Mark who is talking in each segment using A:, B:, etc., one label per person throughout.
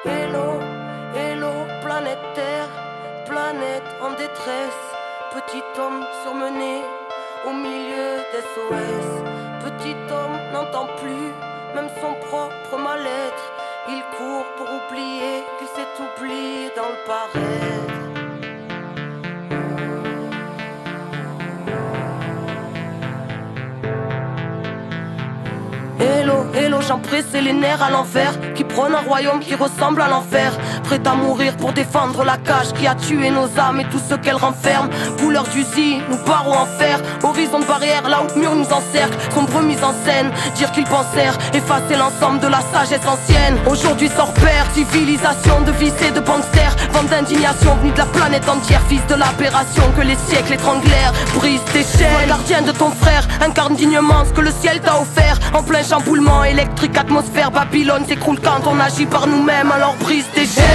A: Hello, hello, planète Terre, planète en détresse. Petit homme surmené au milieu d'SOS. Petit homme n'entend plus même son propre mal-être. Il court pour oublier qu'il s'est oublié dans le paraître. Hello, hello, j'en pressé les nerfs à l'envers, qui prône un royaume qui ressemble à l'enfer. Prêt à mourir pour défendre la cage qui a tué nos âmes et tout ce qu'elle renferme. Couleur d'usine, nous barreaux en fer, horizon de barrière là où le mur nous encercle. Sombre mise en scène, dire qu'ils pensèrent effacer l'ensemble de la sagesse ancienne. Aujourd'hui sans repère, civilisation de vices et de gangsters. Vent d'indignation venue de la planète entière, fils de l'aberration que les siècles étranglèrent. Brise tes chaînes, sois gardien de ton frère, incarne dignement ce que le ciel t'a offert. En plein chamboulement électrique, atmosphère, Babylone s'écroule quand on agit par nous-mêmes, alors brise tes chaînes.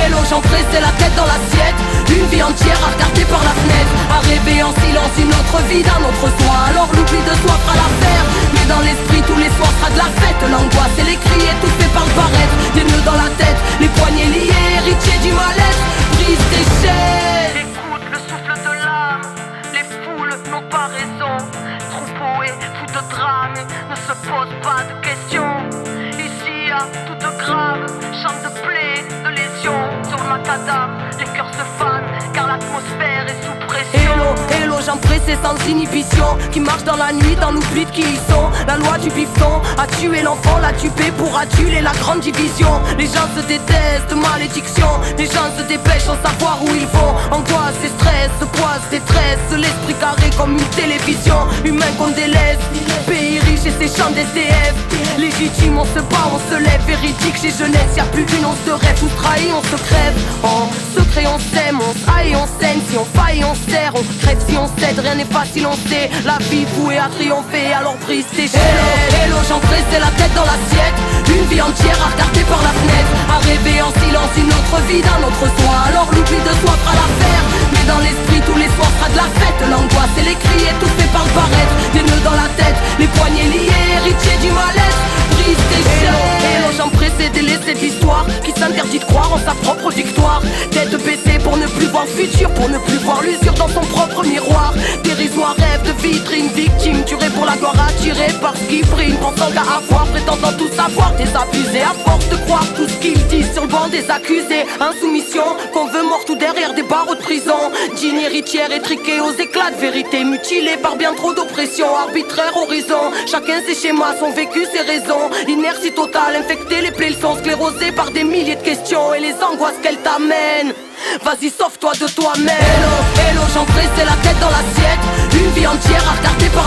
A: Hello, j'en pressé la tête dans l'assiette, une vie entière à regarder par la fenêtre, à rêver en silence une autre vie d'un autre soi. Alors l'oubli de soi fera l'affaire, mais dans l'esprit tous les soirs sera de la fête. L'angoisse et les cris étouffés par le paraître, des nœuds dans la tête, les poignets liés, héritiers du mal-être. Brise tes chaînes. Écoute le souffle de l'âme, les foules n'ont pas raison. Troupeau et fou de drame ne se pose pas de questions. Ici à toute grave, chant de plaie, de lésions. Sur le macadam, les cœurs se fanent car l'atmosphère est sous pression. Hello, hello, j'en pressé sans inhibition, qui marche dans la nuit dans l'oubli de qui ils sont. La loi du bifton a tué l'enfant, l'a tué pour aduler la grande division. Les gens se détestent, malédiction. Les gens se dépêchent sans savoir où ils vont. Angoisse et stress, poise, détresse. L'esprit carré comme une télévision. Humain qu'on délaisse, pays riche et ses champs d'SDF. Légitime, on se bat, on se lève. Véridique chez jeunesse, y'a plus d'une once de rêve. On se trahit, on se crève. En secret on s'aime, on s'aille, on saigne. Si on faille, on serre, on crève si on cède. Rien n'est facile, on sait. La vie vouée à triompher, alors brise tes chaînes. Hello, hello, j'en pressé la tête dans l'assiette, une vie entière à regarder par la fenêtre, à rêver en silence une autre vie d'un autre soi. Alors l'oubli de soi fera l'affaire, mais dans l'esprit tous les soirs sera de la fête. L'angoisse et les cris étouffés par le paraître, des nœuds dans la tête, les poignets liés, héritiers du mal-être. Brise tes chaînes. Hello, j'en pressé délaisser de l'histoire qui s'interdit de croire en sa propre victoire. Tête baissée pour ne plus voir le futur, pour ne plus voir l'usure dans son propre miroir. Dérisoire rêve de vitrine, victime tuée pour la gloire, attiré par ce qui brille, pensant qu'à avoir, prétendant tout savoir, désabusé à force de croire tout ce qu'ils disent sur le banc des accusés. Insoumission, qu'on veut mort tout derrière des barreaux de prison. Digne héritière étriquée aux éclats de vérité, mutilée par bien trop d'oppression, arbitraire horizon. Chacun ses schémas, son vécu, ses raisons. Inertie totale, infectée, les plaies sont sclérosées par des milliers de questions et les angoisses qu'elles t'amènent. Vas-y, sauve-toi de toi-même. Hello, hello, j'en pressé la tête dans l'assiette, une vie entière à regarder par